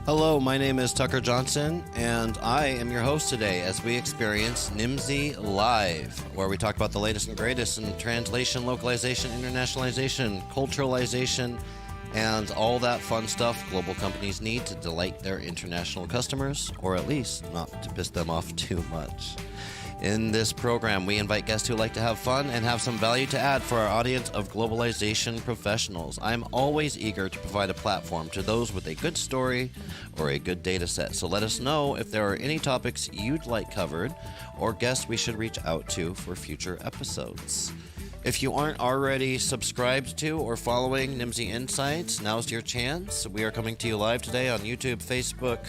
Hello, my name is Tucker Johnson, and I am your host today as we experience NIMSY Live, where we talk about the latest and greatest in translation, localization, internationalization, culturalization, and all that fun stuff global companies need to delight their international customers, or at least not to piss them off too much. In this program, we invite guests who like to have fun and have some value to add for our audience of globalization professionals. I'm always eager to provide a platform to those with a good story or a good data set. So let us know if there are any topics you'd like covered or guests we should reach out to for future episodes. If you aren't already subscribed to or following NIMSY Insights, now's your chance. We are coming to you live today on YouTube, Facebook,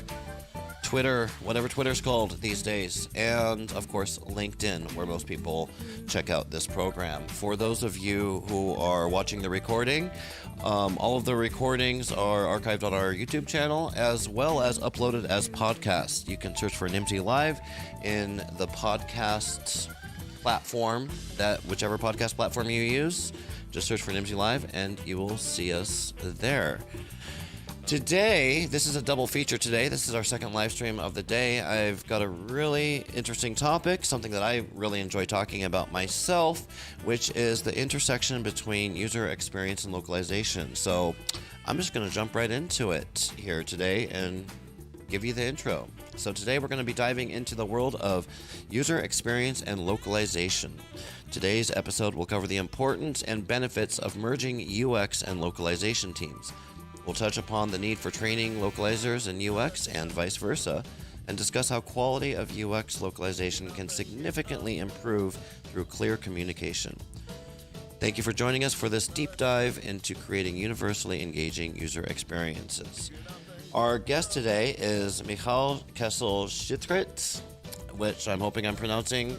Twitter, whatever Twitter's called these days, and of course LinkedIn, where most people check out this program. For those of you who are watching the recording, all of the recordings are archived on our YouTube channel as well as uploaded as podcasts. You can search for NIMSY Live in the podcast platform, that whichever podcast platform you use. Just search for NIMSY Live and you will see us there. Today, this is a double feature today. This is our second live stream of the day. I've got a really interesting topic, something that I really enjoy talking about myself, which is the intersection between user experience and localization. So I'm just going to jump right into it here today and give you the intro. So today we're going to be diving into the world of user experience and localization. Today's episode will cover the importance and benefits of merging UX and localization teams. We'll touch upon the need for training localizers in UX and vice versa, and discuss how quality of UX localization can significantly improve through clear communication. Thank you for joining us for this deep dive into creating universally engaging user experiences. Our guest today is Michal Kessel Shitrit, which I'm hoping I'm pronouncing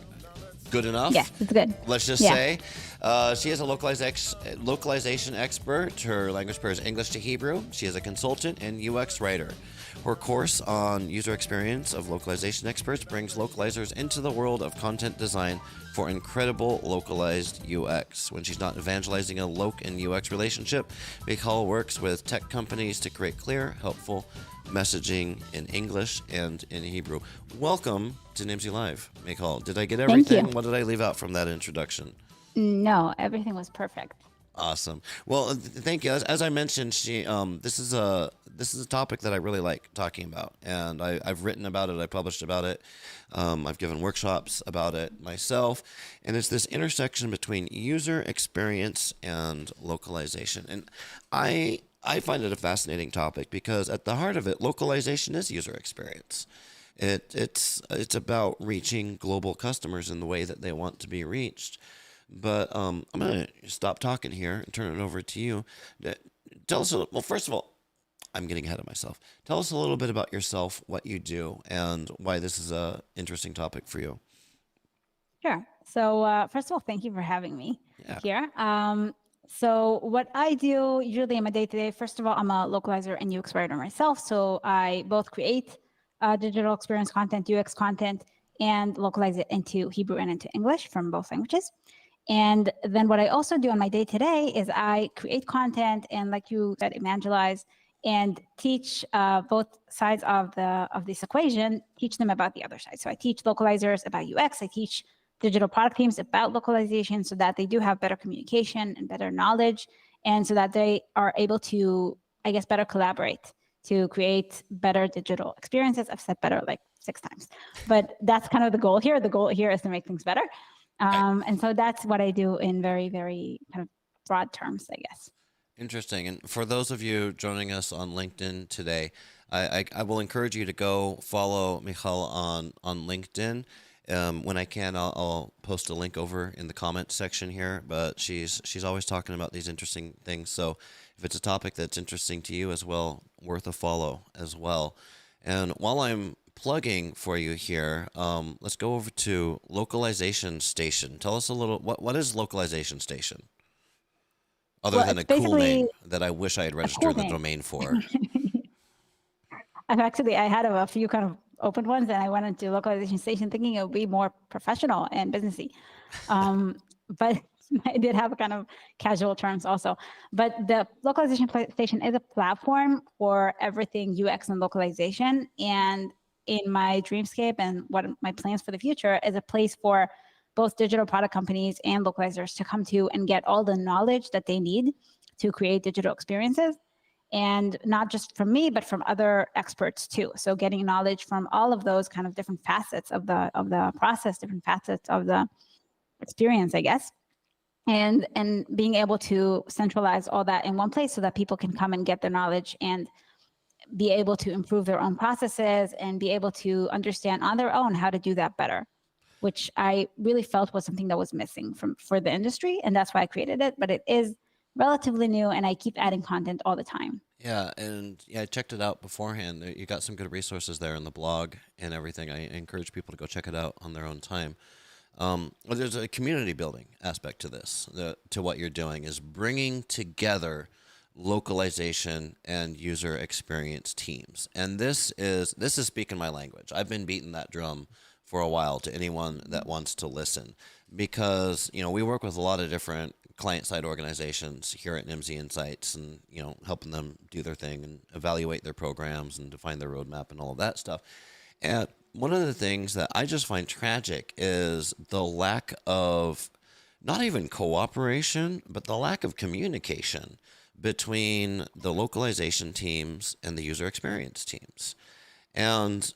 good enough. Yes, it's good. Let's just say. She is a localization expert. Her language pair is English to Hebrew. She is a consultant and UX writer. Her course on user experience of localization experts brings localizers into the world of content design for incredible localized UX. When she's not evangelizing a loc and UX relationship, Michal works with tech companies to create clear, helpful messaging in English and in Hebrew. Welcome to NIMSY Live, Michal. Did I get everything? Thank you. What did I leave out from that introduction? No, everything was perfect. Awesome. Well, thank you. As I mentioned, this is a topic that I really like talking about, and I've written about it. I published about it. I've given workshops about it myself, and it's this intersection between user experience and localization. And I find it a fascinating topic because at the heart of it, localization is user experience. It's about reaching global customers in the way that they want to be reached. But I'm going to stop talking here and turn it over to you. Tell us, well, first of all, I'm getting ahead of myself. Tell us a little bit about yourself, what you do, and why this is an interesting topic for you. Sure. So first of all, thank you for having me here. So what I do usually in my day-to-day, first of all, I'm a localizer and UX writer myself. So I both create digital experience content, UX content, and localize it into Hebrew and into English from both languages. And then what I also do on my day-to-day is I create content and, like you said, evangelize and teach both sides of this equation, teach them about the other side. So I teach localizers about UX. I teach digital product teams about localization so that they do have better communication and better knowledge, and so that they are able to, I guess, better collaborate to create better digital experiences. I've said better like 6 times, but that's kind of the goal here. The goal here is to make things better. And so that's what I do in very, very kind of broad terms, I guess. Interesting. And for those of you joining us on LinkedIn today, I will encourage you to go follow Michal on LinkedIn. When I can, I'll post a link over in the comment section here. But she's always talking about these interesting things. So if it's a topic that's interesting to you as well, worth a follow as well. And while I'm plugging for you here, let's go over to Localization Station. Tell us a little, what is Localization Station? Other than a cool name that I wish I had registered the domain for. I had a few kind of opened ones, and I went into Localization Station thinking it would be more professional and businessy. But I did have a kind of casual terms also. But the localization station is a platform for everything UX and localization. And in my dreamscape and what my plans for the future is a place for both digital product companies and localizers to come to and get all the knowledge that they need to create digital experiences. And not just from me, but from other experts too. So getting knowledge from all of those kind of different facets of the process, different facets of the experience, I guess. And being able to centralize all that in one place so that people can come and get their knowledge and be able to improve their own processes and be able to understand on their own how to do that better, which I really felt was something that was missing for the industry. And that's why I created it. But it is relatively new and I keep adding content all the time. Yeah, and yeah, I checked it out beforehand. You got some good resources there in the blog and everything. I encourage people to go check it out on their own time. Well, there's a community building aspect to this, to what you're doing, is bringing together localization and user experience teams. And this is speaking my language. I've been beating that drum for a while to anyone that wants to listen, because we work with a lot of different client-side organizations here at NIMSY Insights, and helping them do their thing and evaluate their programs and define their roadmap and all of that stuff. And one of the things that I just find tragic is the lack of not even cooperation, but the lack of communication between the localization teams and the user experience teams. And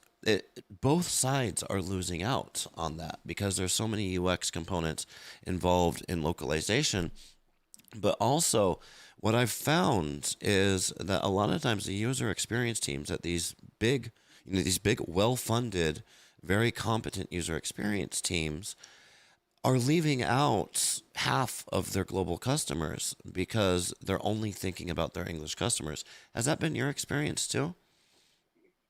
both sides are losing out on that because there's so many UX components involved in localization. But also, what I've found is that a lot of times the user experience teams at these big, well-funded, very competent user experience teams are leaving out half of their global customers because they're only thinking about their English customers. Has that been your experience too?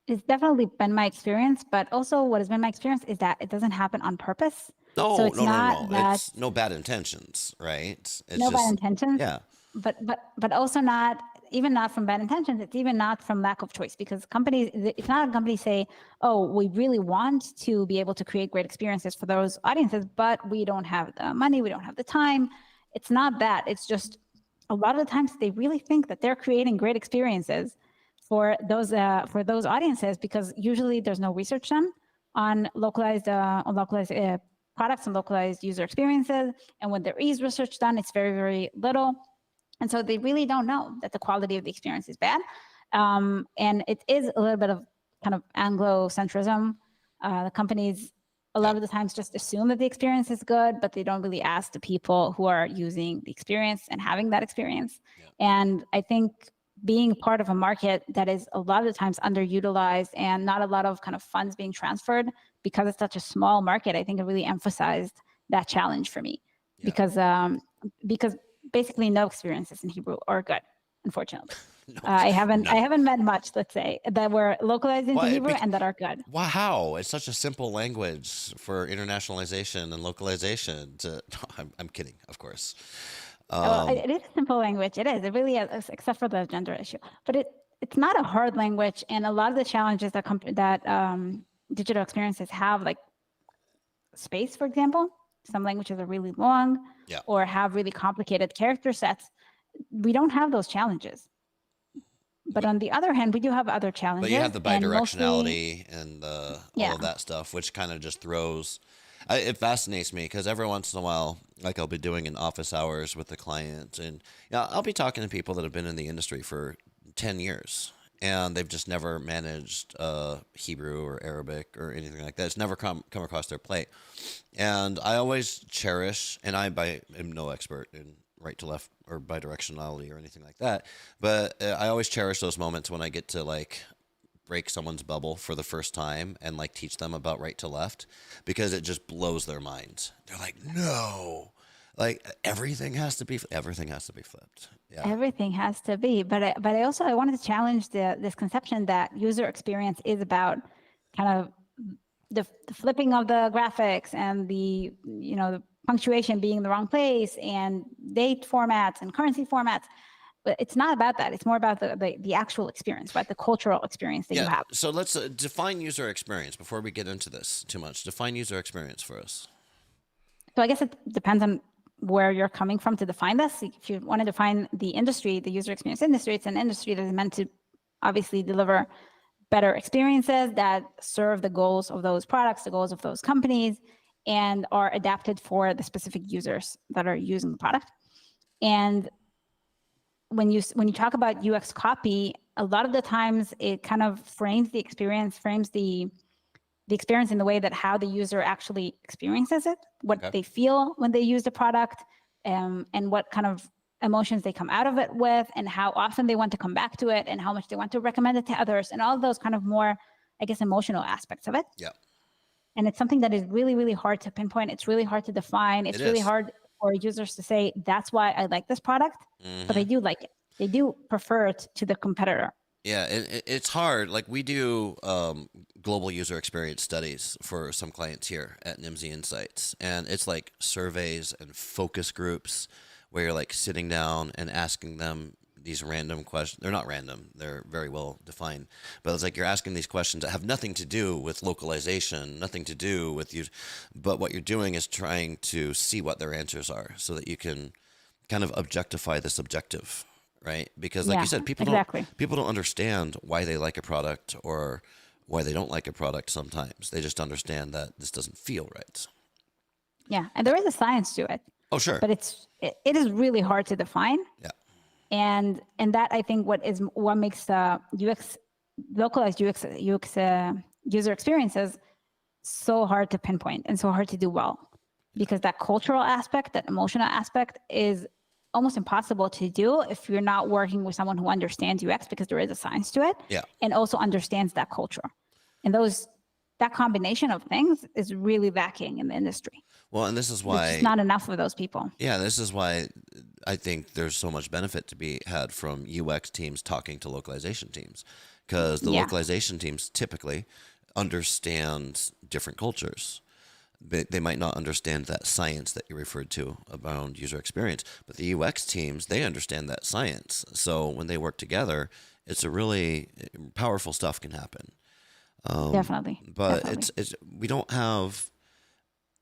It's definitely been my experience, but also what has been my experience is that it doesn't happen on purpose. No, so it's no, no, not no. that It's no bad intentions, right? It's no bad just, intentions, yeah. but also not even not from bad intentions. It's even not from lack of choice, because companies, it's not a company say, oh, we really want to be able to create great experiences for those audiences, but we don't have the money, we don't have the time. It's not that. It's just a lot of the times they really think that they're creating great experiences for those audiences, because usually there's no research done on localized products and localized user experiences. And when there is research done, it's very, very little. And so they really don't know that the quality of the experience is bad. And it is a little bit of kind of Anglo-centrism. The companies a lot of the times just assume that the experience is good, but they don't really ask the people who are using the experience and having that experience. And I think being part of a market that is a lot of the times underutilized and not a lot of kind of funds being transferred because it's such a small market, I think it really emphasized that challenge for me. Because basically no experiences in Hebrew are good, unfortunately. I haven't met much, let's say, that were localized into Hebrew and that are good. Wow, it's such a simple language for internationalization and localization. I'm kidding, of course. It is a simple language. It is. It really is, except for the gender issue. But it's not a hard language, and a lot of the challenges that digital experiences have, like space, for example. Some languages are really long or have really complicated character sets. We don't have those challenges. But on the other hand, we do have other challenges. But you have the bidirectionality and all of that stuff, which kind of just throws. It fascinates me because every once in a while, like I'll be doing in office hours with the client, and I'll be talking to people that have been in the industry for 10 years, and they've just never managed Hebrew or Arabic or anything like that. It's never come across their plate. And I always cherish, and I am no expert in right to left or bidirectionality or anything like that, but I always cherish those moments when I get to like break someone's bubble for the first time and like teach them about right to left, because it just blows their minds. They're like, no, like everything has to be flipped. Yeah. Everything has to be. But I wanted to challenge this conception that user experience is about kind of the flipping of the graphics and the punctuation being in the wrong place and date formats and currency formats. But it's not about that. It's more about the actual experience, right? The cultural experience that you have. So let's define user experience before we get into this too much. Define user experience for us. So I guess it depends on where you're coming from to define this. If you want to define the industry, the user experience industry, it's an industry that is meant to obviously deliver better experiences that serve the goals of those products, the goals of those companies, and are adapted for the specific users that are using the product. And when you talk about UX copy, a lot of the times it kind of frames the experience, frames the experience in the way that how the user actually experiences it, what they feel when they use the product, and what kind of emotions they come out of it with, and how often they want to come back to it, and how much they want to recommend it to others, and all of those kind of more, I guess, emotional aspects of it. Yeah. And it's something that is really, really hard to pinpoint. It's really hard to define. It's really hard for users to say, that's why I like this product, but they do like it. They do prefer it to the competitor. Yeah, it's hard. Like we do global user experience studies for some clients here at Nimdzi Insights, and it's like surveys and focus groups where you're like sitting down and asking them these random questions. They're not random. They're very well defined. But it's like you're asking these questions that have nothing to do with localization, nothing to do with you. But what you're doing is trying to see what their answers are so that you can kind of objectify the subjective, right? Because like you said, people don't understand why they like a product or why they don't like a product sometimes. They just understand that this doesn't feel right. Yeah, and there is a science to it. Oh, sure. But it is really hard to define. Yeah. And that, I think, what makes localized UX user experiences so hard to pinpoint and so hard to do well, because that cultural aspect, that emotional aspect, is almost impossible to do if you're not working with someone who understands UX, because there is a science to it, and also understands that culture. And that combination of things is really lacking in the industry. Well, and this is why there's not enough of those people. Yeah, this is why I think there's so much benefit to be had from UX teams talking to localization teams, because the localization teams typically understand different cultures. They might not understand that science that you referred to around user experience, but the UX teams, they understand that science. So when they work together, it's a really powerful stuff can happen. Definitely. But we don't have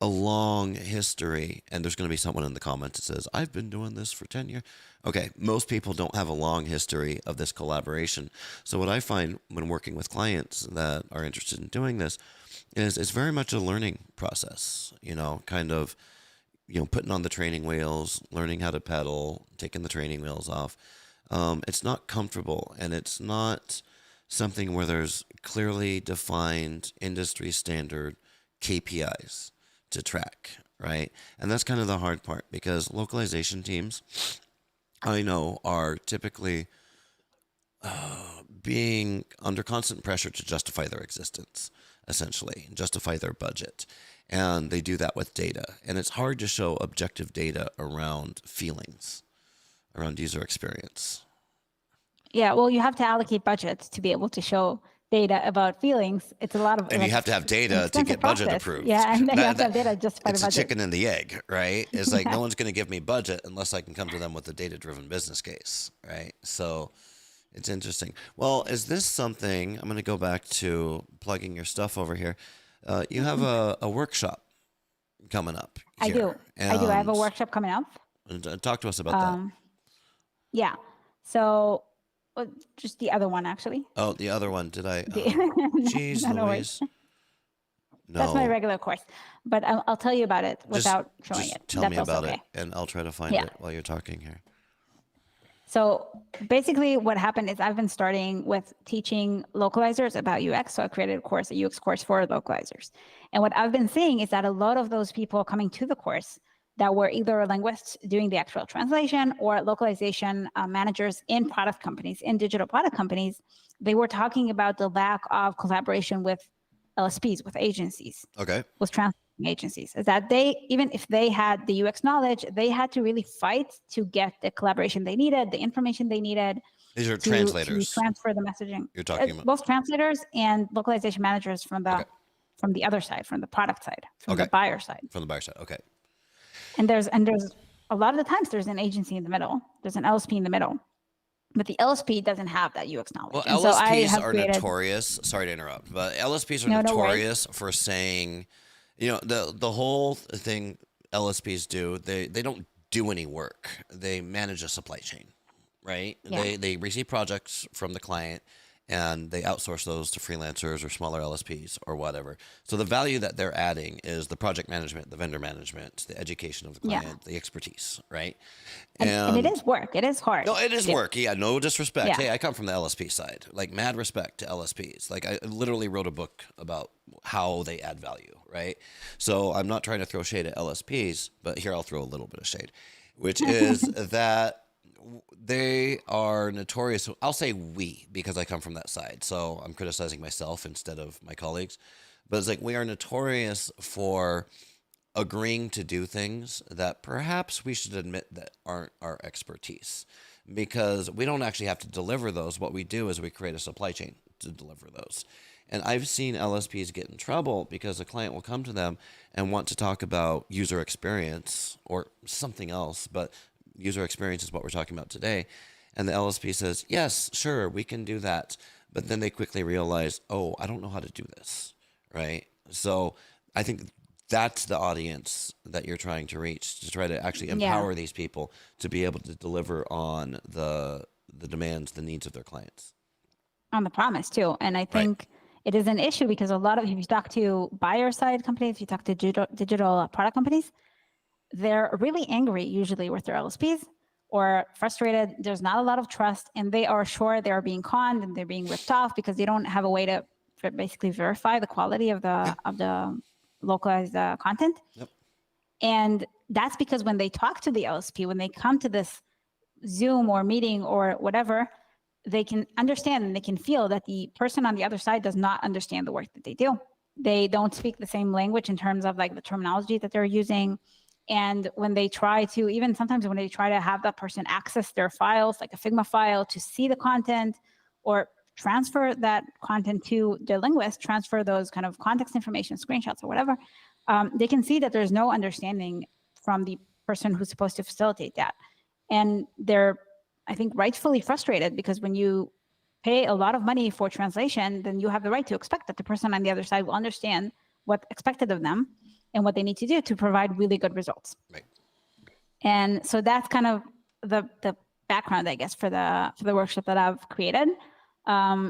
a long history, and there's going to be someone in the comments that says, I've been doing this for 10 years. Okay, most people don't have a long history of this collaboration. So what I find when working with clients that are interested in doing this is it's very much a learning process, kind of, putting on the training wheels, learning how to pedal, taking the training wheels off. It's not comfortable, and it's not something where there's clearly defined industry standard KPIs to track, right? And that's kind of the hard part, because localization teams, I know, are typically being under constant pressure to justify their existence, essentially, justify their budget. And they do that with data. And it's hard to show objective data around feelings, around user experience. Yeah, well, you have to allocate budgets to be able to show data about feelings. It's a lot of, and you have to have data to get budget approved. Yeah, and then you have to have data to justify the budget. It's a chicken and the egg, right? It's like no one's going to give me budget unless I can come to them with a data-driven business case, right? So it's interesting. Well, is this something? I'm going to go back to plugging your stuff over here. You have a workshop coming up here. I do. I have a workshop coming up. And talk to us about that. Yeah. So. Just the other one, actually. Oh, the other one. Did I? Jeez, Louise. No. That's my regular course. But I'll tell you about it without showing it. Tell me about it, and I'll try to find it while you're talking here. So basically what happened is I've been starting with teaching localizers about UX. So I created a UX course for localizers. And what I've been seeing is that a lot of those people coming to the course that were either linguists doing the actual translation or localization managers in product companies, in digital product companies, they were talking about the lack of collaboration with LSPs, with agencies, with translating agencies. Is that even if they had the UX knowledge, they had to really fight to get the collaboration they needed, the information they needed. These are translators. To transfer the messaging. You're talking about both translators and localization managers from the other side, from the product side, from the buyer side. From the buyer side, okay. And there's a lot of the times there's an agency in the middle, there's an LSP in the middle, but the LSP doesn't have that UX knowledge. Well, LSPs are notorious. Sorry to interrupt, but LSPs are notorious for saying, the whole thing LSPs do, they don't do any work. They manage a supply chain, right? Yeah. They receive projects from the client and they outsource those to freelancers or smaller LSPs or whatever. So the value that they're adding is the project management, the vendor management, the education of the Yeah. client, the expertise, right? And it is work. It is hard. No, it is work. Yeah, no disrespect. Yeah. Hey, I come from the LSP side. Like, mad respect to LSPs. Like, I literally wrote a book about how they add value, right? So I'm not trying to throw shade at LSPs, but here I'll throw a little bit of shade, which is that they are notorious. I'll say we because I come from that side. So I'm criticizing myself instead of my colleagues. But it's like we are notorious for agreeing to do things that perhaps we should admit that aren't our expertise because we don't actually have to deliver those. What we do is we create a supply chain to deliver those. And I've seen LSPs get in trouble because a client will come to them and want to talk about user experience or something else, but user experience is what we're talking about today. And the LSP says, yes, sure, we can do that. But then they quickly realize, oh, I don't know how to do this, right? So I think that's the audience that you're trying to reach, to try to actually empower these people to be able to deliver on the demands, the needs of their clients. On the promise too. And I think it is an issue because a lot of, if you talk to buyer side companies, if you talk to digital product companies, they're really angry usually with their LSPs or frustrated. There's not a lot of trust and they are sure they're being conned and they're being ripped off because they don't have a way to basically verify the quality of the localized content. Yep. And that's because when they talk to the LSP, when they come to this Zoom or meeting or whatever, they can understand and they can feel that the person on the other side does not understand the work that they do. They don't speak the same language in terms of like the terminology that they're using. And when they try to, even sometimes when they try to have that person access their files, like a Figma file to see the content or transfer that content to the linguist, transfer those kind of context information, screenshots or whatever, they can see that there's no understanding from the person who's supposed to facilitate that. And they're, I think, rightfully frustrated because when you pay a lot of money for translation, then you have the right to expect that the person on the other side will understand what's expected of them and what they need to do to provide really good results. Right. And so that's kind of the background, I guess, for the workshop that I've created,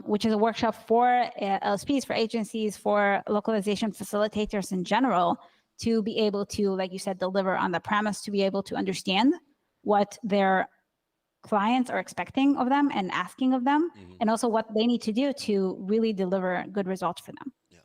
which is a workshop for LSPs, for agencies, for localization facilitators in general, to be able to, like you said, deliver on the premise, to be able to understand what their clients are expecting of them and asking of them, and also what they need to do to really deliver good results for them. Yeah.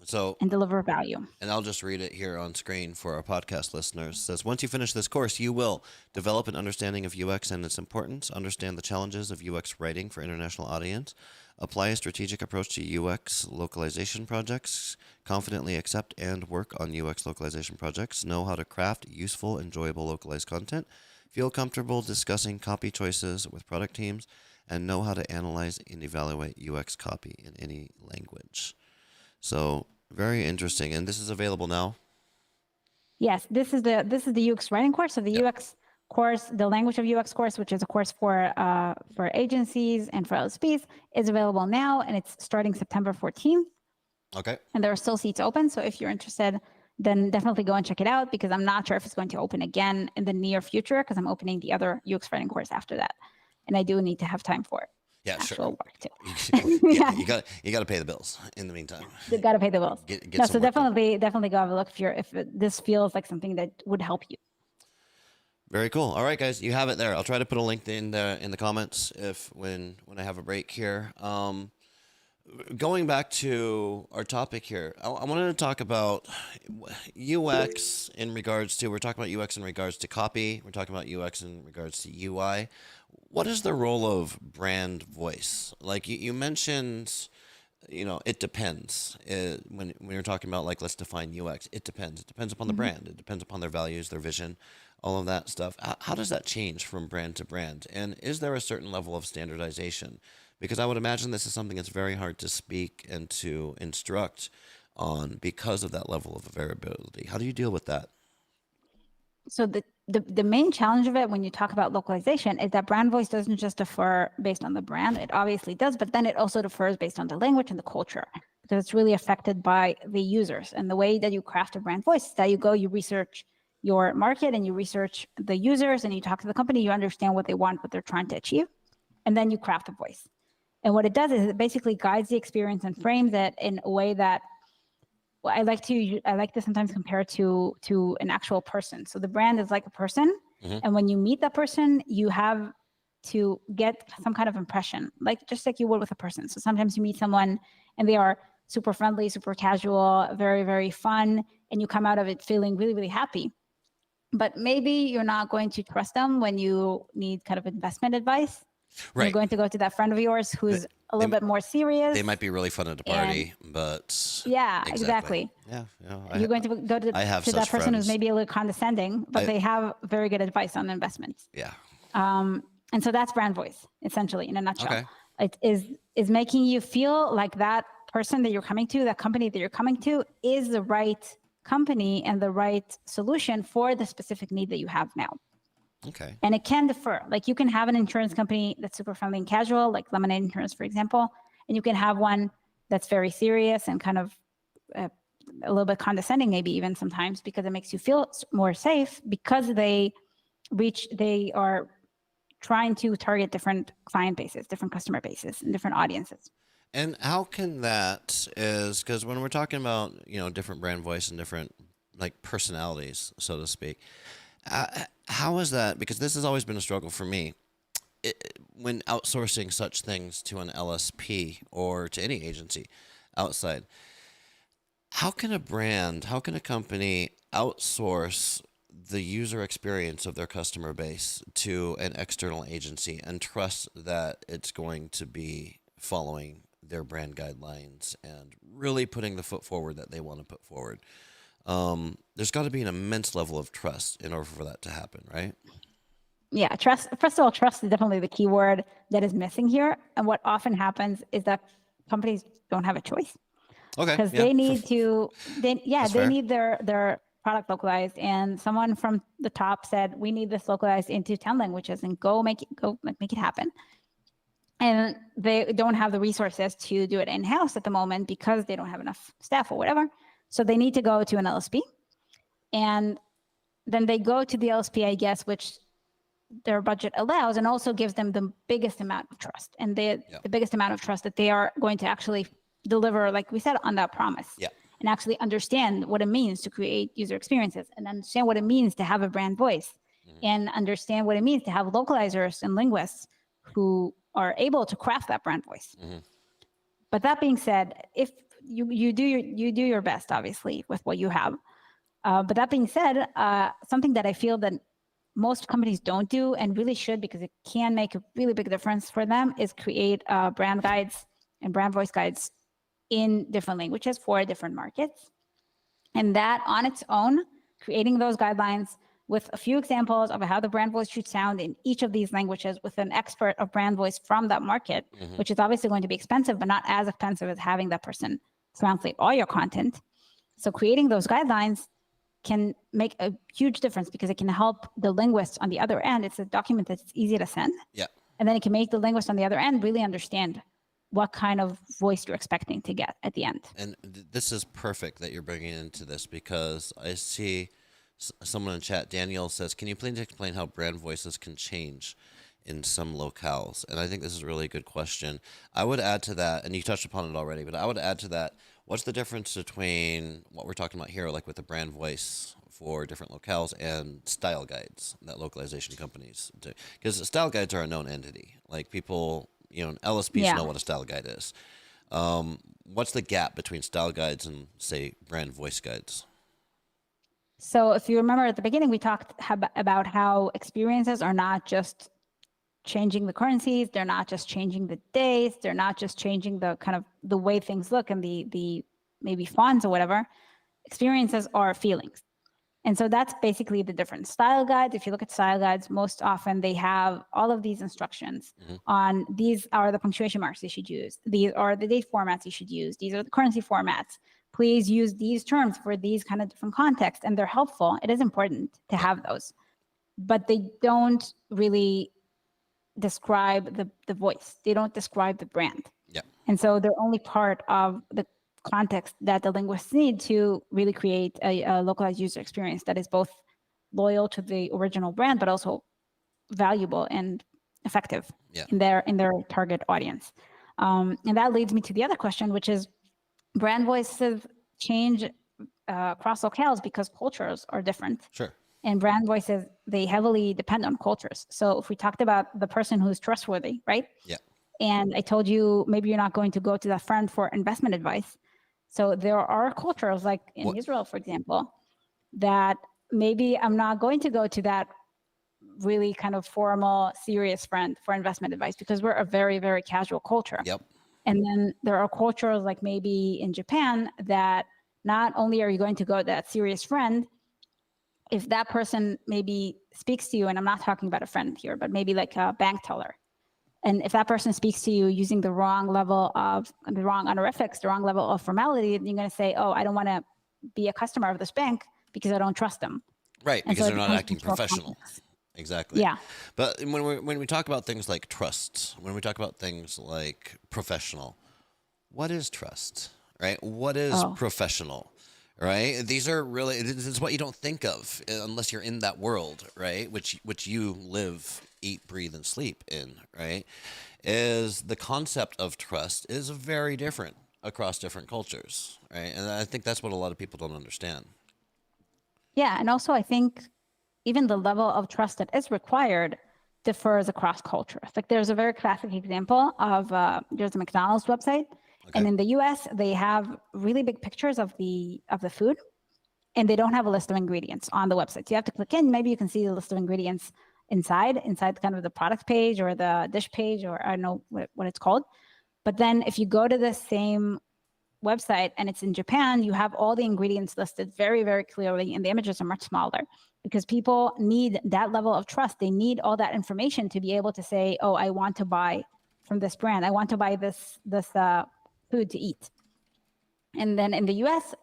So and deliver value. And I'll just read it here on screen for our podcast listeners. It says, once you finish this course, you will develop an understanding of UX and its importance, understand the challenges of UX writing for international audience, apply a strategic approach to UX localization projects, confidently accept and work on UX localization projects, know how to craft useful, enjoyable localized content, feel comfortable discussing copy choices with product teams, and know how to analyze and evaluate UX copy in any language. So very interesting. And this is available now? Yes, this is the UX writing course. So the UX course, the language of UX course, which is a course for agencies and for LSPs, is available now, and it's starting September 14th. Okay. And there are still seats open. So if you're interested, then definitely go and check it out, because I'm not sure if it's going to open again in the near future, because I'm opening the other UX writing course after that. And I do need to have time for it. Yeah, actual sure. work too. Yeah, you got to pay the bills in the meantime. You got to pay the bills. Get so definitely go have a look if this feels like something that would help you. Very cool. All right, guys, you have it there. I'll try to put a link in the comments when I have a break here. Going back to our topic here, I wanted to talk about UX in regards to, we're talking about UX in regards to copy. We're talking about UX in regards to UI. What is the role of brand voice? Like you mentioned, it depends. When you're talking about, like, let's define UX, it depends. It depends upon the brand. It depends upon their values, their vision, all of that stuff. How does that change from brand to brand? And is there a certain level of standardization? Because I would imagine this is something that's very hard to speak and to instruct on because of that level of variability. How do you deal with that? So the main challenge of it when you talk about localization is that brand voice doesn't just differ based on the brand. It obviously does, but then it also differs based on the language and the culture, because it's really affected by the users. And the way that you craft a brand voice is that you research your market and you research the users and you talk to the company, you understand what they want, what they're trying to achieve, and then you craft a voice. And what it does is it basically guides the experience and frames it in a way that, well, I like to sometimes compare to an actual person. So the brand is like a person, and when you meet that person, you have to get some kind of impression, like just like you would with a person. So sometimes you meet someone and they are super friendly, super casual, very, very fun, and you come out of it feeling really, really happy. But maybe you're not going to trust them when you need kind of investment advice. Right. You're going to go to that friend of yours who's a little bit more serious. They might be really fun at a party, but yeah, exactly. Yeah, you're going to go to that person friends. who's maybe a little condescending, but they have very good advice on investments. Yeah. And so that's brand voice, essentially, in a nutshell. Okay. It is making you feel like that person that you're coming to, that company that you're coming to, is the right company and the right solution for the specific need that you have now. Okay. And it can differ. Like you can have an insurance company that's super friendly and casual, like Lemonade Insurance, for example, and you can have one that's very serious and kind of a little bit condescending, maybe even sometimes, because it makes you feel more safe, because they are trying to target different client bases, different customer bases, and different audiences. And how can that is, because when we're talking about, different brand voice and different like personalities, so to speak, how is that? Because this has always been a struggle for me. When outsourcing such things to an LSP or to any agency outside, how can a company outsource the user experience of their customer base to an external agency and trust that it's going to be following their brand guidelines and really putting the foot forward that they want to put forward? There's got to be an immense level of trust in order for that to happen, right? Yeah, trust. First of all, trust is definitely the key word that is missing here. And what often happens is that companies don't have a choice. Okay. Because they need need their product localized, and someone from the top said, we need this localized into 10 languages, and go make it happen. And they don't have the resources to do it in-house at the moment because they don't have enough staff or whatever. So they need to go to an LSP, and then they go to the LSP, I guess, which their budget allows, and also gives them the biggest amount of trust, and the biggest amount of trust that they are going to actually deliver, like we said, on that promise. Yeah. And actually understand what it means to create user experiences, and understand what it means to have a brand voice, and understand what it means to have localizers and linguists who are able to craft that brand voice. But that being said, if you do your best, obviously, with what you have. But that being said, something that I feel that most companies don't do, and really should, because it can make a really big difference for them, is create brand guides and brand voice guides in different languages for different markets. And that on its own, creating those guidelines with a few examples of how the brand voice should sound in each of these languages with an expert of brand voice from that market, which is obviously going to be expensive, but not as expensive as having that person translate all your content. So creating those guidelines can make a huge difference, because it can help the linguists on the other end. It's a document that's easy to send. Yeah. And then it can make the linguist on the other end really understand what kind of voice you're expecting to get at the end. And this is perfect that you're bringing into this, because I see someone in chat, Daniel, says, can you please explain how brand voices can change in some locales? And I think this is a really good question. I would add to that, and you touched upon it already, but I would add to that, what's the difference between what we're talking about here, like with the brand voice for different locales, and style guides that localization companies do? Because style guides are a known entity. Like people, LSPs know what a style guide is. What's the gap between style guides and, say, brand voice guides? So if you remember at the beginning, we talked about how experiences are not just changing the currencies, they're not just changing the days, they're not just changing the kind of the way things look and the maybe fonts or whatever. Experiences are feelings. And so that's basically the difference. Style guides, if you look at style guides, most often they have all of these instructions on, these are the punctuation marks you should use, these are the date formats you should use, these are the currency formats. Please use these terms for these kind of different contexts, and they're helpful. It is important to have those, but they don't really describe the voice. They don't describe the brand. Yeah. And so they're only part of the context that the linguists need to really create a localized user experience that is both loyal to the original brand, but also valuable and effective Yeah. in their target audience. And that leads me to the other question, which is brand voices change across locales because cultures are different. Sure. And brand voices, they heavily depend on cultures. So if we talked about the person who's trustworthy, right? Yeah. And I told you maybe you're not going to go to that friend for investment advice. So there are cultures like in Israel, for example, that maybe I'm not going to go to that really kind of formal, serious friend for investment advice because we're a very, very casual culture. Yep. And then there are cultures like maybe in Japan that not only are you going to go to that serious friend, if that person maybe speaks to you, and I'm not talking about a friend here, but maybe like a bank teller. And if that person speaks to you using the wrong level of the wrong honorifics, the wrong level of formality, then you're going to say, oh, I don't want to be a customer of this bank because I don't trust them. Right, And because so they're not acting professional. Complex. Exactly. Yeah. But when we talk about things like trust, when we talk about things like professional, what is trust? Right? What is professional? Right? These are really, this is what you don't think of unless you're in that world, right? Which you live, eat, breathe, and sleep in, right? Is the concept of trust is very different across different cultures, right? And I think that's what a lot of people don't understand. Yeah, and also I think even the level of trust that is required differs across cultures. Like there's a very classic example of there's a McDonald's website, and in the U.S. they have really big pictures of the food, and they don't have a list of ingredients on the website. So you have to click in. Maybe you can see the list of ingredients inside kind of the product page or the dish page, or I don't know what it's called. But then if you go to the same website and it's in Japan, you have all the ingredients listed very, very clearly, and the images are much smaller because people need that level of trust. They need all that information to be able to say, oh, I want to buy from this brand. I want to buy this food to eat. And then in the US,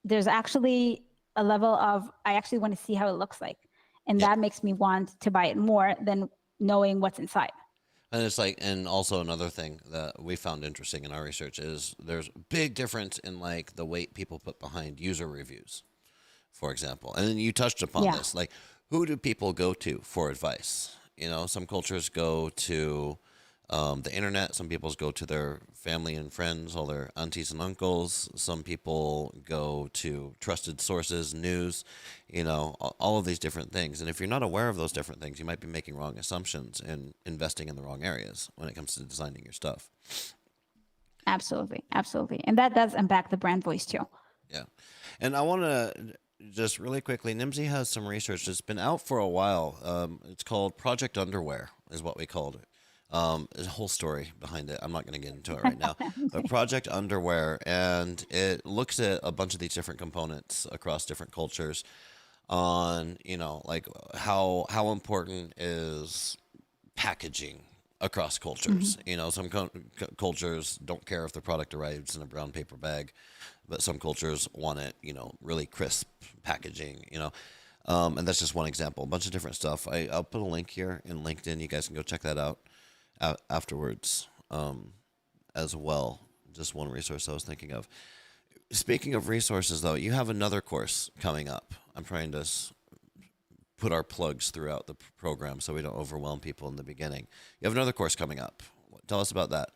there's actually a level of, I actually want to see how it looks like. And that makes me want to buy it more than knowing what's inside. And it's like, and also another thing that we found interesting in our research is there's a big difference in like the weight people put behind user reviews, for example. And then you touched upon this, like who do people go to for advice? You know, some cultures go to the internet. Some people go to their family and friends, all their aunties and uncles. Some people go to trusted sources, news, you know, all of these different things. And if you're not aware of those different things, you might be making wrong assumptions and investing in the wrong areas when it comes to designing your stuff. Absolutely. Absolutely. And that does impact the brand voice too. Yeah. And I want to just really quickly, Nimdzi has some research that's been out for a while. It's called Project Underwear is what we called it. There's a whole story behind it. I'm not going to get into it right now. But Project Underwear, and it looks at a bunch of these different components across different cultures on, you know, like how important is packaging across cultures. You know, some cultures don't care if the product arrives in a brown paper bag, but some cultures want it, you know, really crisp packaging, you know. And that's just one example. A bunch of different stuff. I'll put a link here in LinkedIn. You guys can go check that out afterwards as well. Just one resource I was thinking of. Speaking of resources, though, you have another course coming up. I'm trying to put our plugs throughout the program so we don't overwhelm people in the beginning. You have another course coming up. Tell us about that.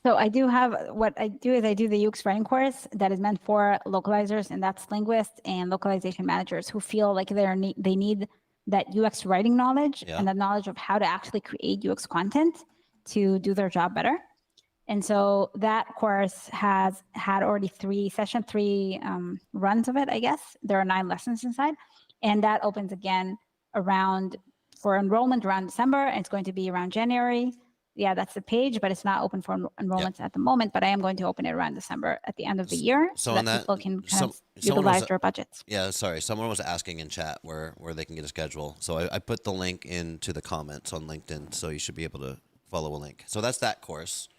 So I do have, what I do is I do the UX writing course that is meant for localizers, and that's linguists and localization managers who feel like they need that UX writing knowledge and the knowledge of how to actually create UX content to do their job better. And so that course has had already three runs of it, I guess. There are 9 lessons inside. And that opens again for enrollment around December, and it's going to be around January. Yeah, that's the page, but it's not open for enrollments at the moment. But I am going to open it around December at the end of the year, so that people can kind of utilize their budgets. Yeah, sorry. Someone was asking in chat where they can get a schedule. So I put the link into the comments on LinkedIn, so you should be able to follow a link. So that's that course.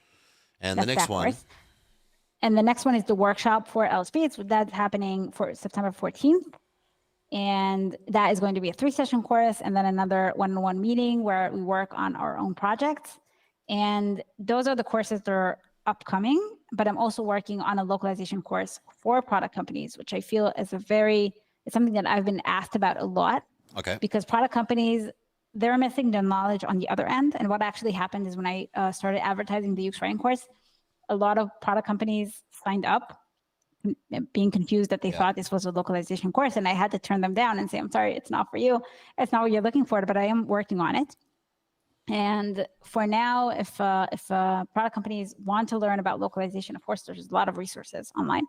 And the next one. And the next one is the workshop for LSP. That's happening for September 14th. And that is going to be a 3-session course, and then another one-on-one meeting where we work on our own projects. And those are the courses that are upcoming, but I'm also working on a localization course for product companies, which I feel is a very It's something that I've been asked about a lot. Okay. Because product companies, they're missing the knowledge on the other end. And what actually happened is when I started advertising the UX writing course, a lot of product companies signed up being confused that they thought this was a localization course. And I had to turn them down and say, I'm sorry, it's not for you. It's not what you're looking for, but I am working on it. And for now, if product companies want to learn about localization, of course, there's a lot of resources online,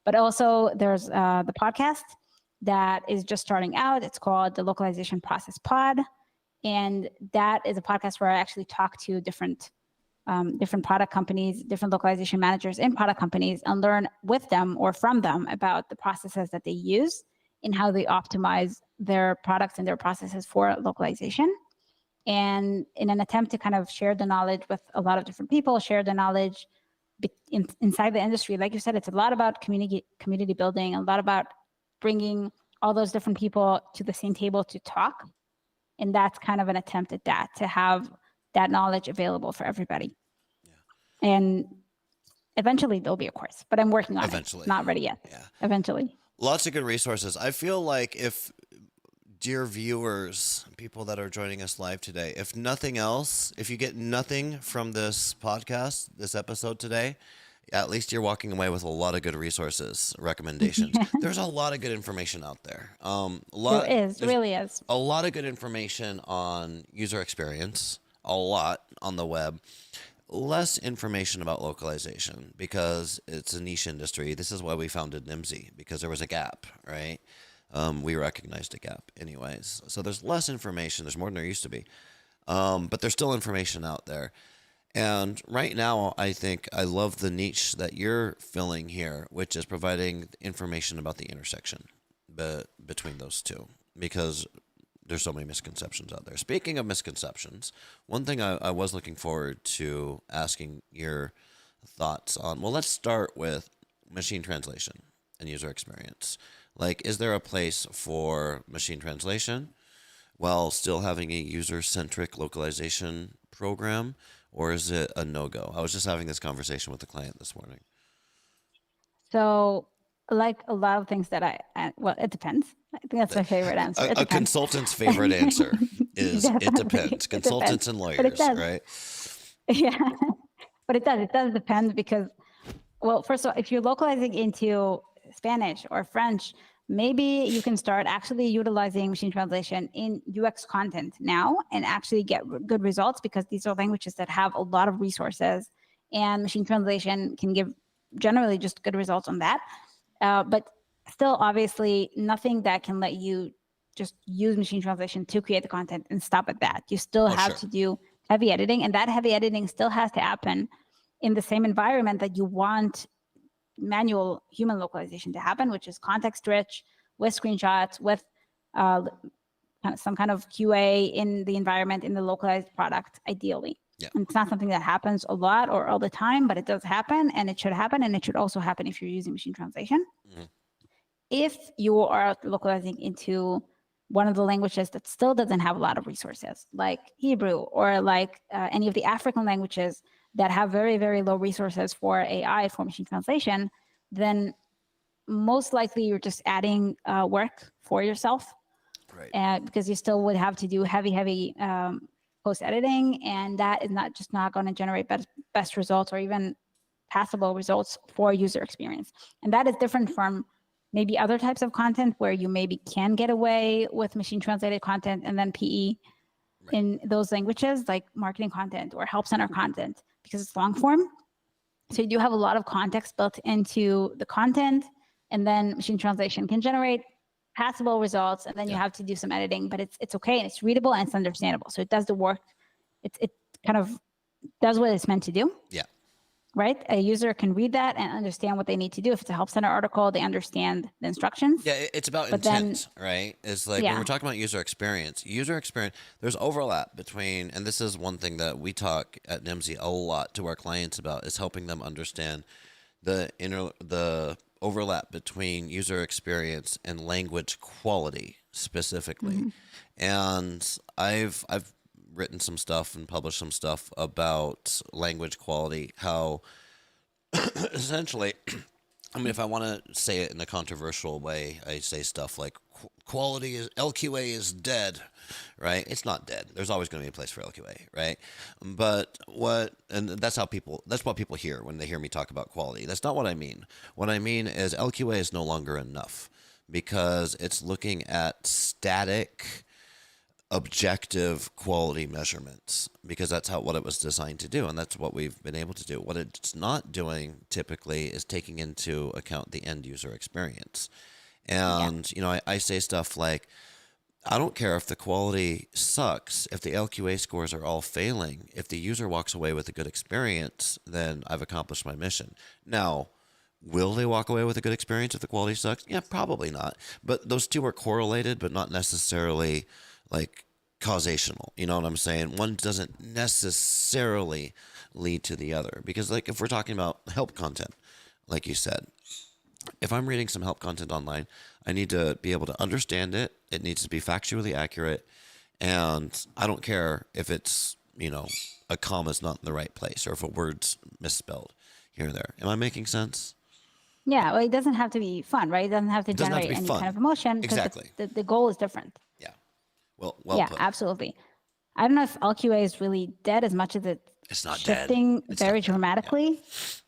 but also there's the podcast that is just starting out. It's called the Localization Process Pod. And that is a podcast where I actually talk to different product companies, different localization managers in product companies, and learn with them or from them about the processes that they use and how they optimize their products and their processes for localization. And in an attempt to kind of share the knowledge with a lot of different people, share the knowledge inside the industry. Like you said, it's a lot about community building, a lot about bringing all those different people to the same table to talk. And that's kind of an attempt at that, to have that knowledge available for everybody. Yeah. And eventually there'll be a course, but I'm working on it. It's not ready yet. Yeah. Eventually. Lots of good resources. I feel like dear viewers, people that are joining us live today, if nothing else, if you get nothing from this podcast, this episode today, at least you're walking away with a lot of good resources, recommendations. There's a lot of good information out there. Really is. A lot of good information on user experience, a lot on the web. Less information about localization because it's a niche industry. This is why we founded Nimdzi, because there was a gap, right? We recognized a gap anyways. So there's less information. There's more than there used to be. But there's still information out there. And right now, I think I love the niche that you're filling here, which is providing information about the intersection between those two, because there's so many misconceptions out there. Speaking of misconceptions, one thing I was looking forward to asking your thoughts on, well, let's start with machine translation and user experience. Like, is there a place for machine translation while still having a user-centric localization program, or is it a no-go? I was just having this conversation with a client this morning. So, like a lot of things that well, it depends. I think that's my favorite answer. A consultant's favorite answer is it depends. Consultants and lawyers, right? Yeah, but it does depend because, well, first of all, if you're localizing into Spanish or French, maybe you can start actually utilizing machine translation in UX content now and actually get good results, because these are languages that have a lot of resources, and machine translation can give generally just good results on that. But still, obviously, nothing that can let you just use machine translation to create the content and stop at that. You still have to do heavy editing, and that heavy editing still has to happen in the same environment that you want manual human localization to happen, which is context rich, with screenshots, with some kind of QA in the environment, in the localized product, ideally. Yeah. And it's not something that happens a lot or all the time, but it does happen, and it should happen, and it should also happen if you're using machine translation. Mm-hmm. If you are localizing into one of the languages that still doesn't have a lot of resources, like Hebrew or like any of the African languages that have very, very low resources for AI, for machine translation, then most likely you're just adding work for yourself. Right. Because you still would have to do heavy post-editing, and that is not going to generate best results or even passable results for user experience. And that is different from maybe other types of content where you maybe can get away with machine translated content and then PE in those languages, like marketing content or help center content, because it's long form. So you do have a lot of context built into the content, and then machine translation can generate passable results, and then you have to do some editing, but it's okay, and it's readable, and it's understandable. So it does the work. It kind of does what it's meant to do. Yeah. Right? A user can read that and understand what they need to do. If it's a help center article, they understand the instructions. Yeah, it's about intent, right? It's like when we're talking about user experience, there's overlap between, and this is one thing that we talk at Nimdzi a lot to our clients about, is helping them understand the overlap between user experience and language quality specifically. Mm-hmm. And I've written some stuff and published some stuff about language quality, how essentially I mean, if I want to say it in a controversial way, I say stuff like quality is LQA is dead, right? It's not dead. There's always going to be a place for LQA, right? But and that's what people hear when they hear me talk about quality. That's not what I mean. What I mean is LQA is no longer enough because it's looking at static objective quality measurements because that's what it was designed to do, and that's what we've been able to do. What it's not doing typically is taking into account the end user experience. And I say stuff like, I don't care if the quality sucks, if the LQA scores are all failing. If the user walks away with a good experience, then I've accomplished my mission. Now, will they walk away with a good experience if the quality sucks? Yeah, probably not. But those two are correlated, but not necessarily like causational. You know what I'm saying? One doesn't necessarily lead to the other. Because like if we're talking about help content, like you said, if I'm reading some help content online, I need to be able to understand it. It needs to be factually accurate. And I don't care if it's, a comma's not in the right place or if a word's misspelled here and there. Am I making sense? Yeah, well, it doesn't have to be fun, right? It doesn't have to doesn't have generate to be any fun. kind of emotion. Exactly. The goal is different. Yeah. Well yeah, put. Absolutely. I don't know if LQA is really dead as much as it's not shifting dead. It's very not dead. dramatically.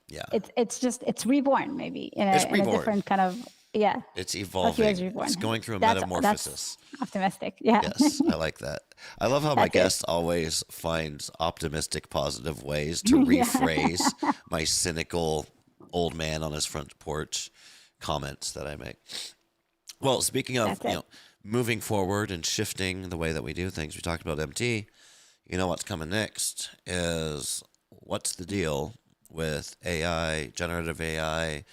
Yeah. It's reborn maybe in a different kind of, yeah. It's evolving. Is reborn. It's going through a metamorphosis. That's optimistic. Yeah. Yes, I like that. I love how my guest always finds optimistic, positive ways to rephrase my cynical old man on his front porch comments that I make. Well, speaking of, moving forward and shifting the way that we do things, we talked about MT. What's coming next is what's the deal with AI, generative AI,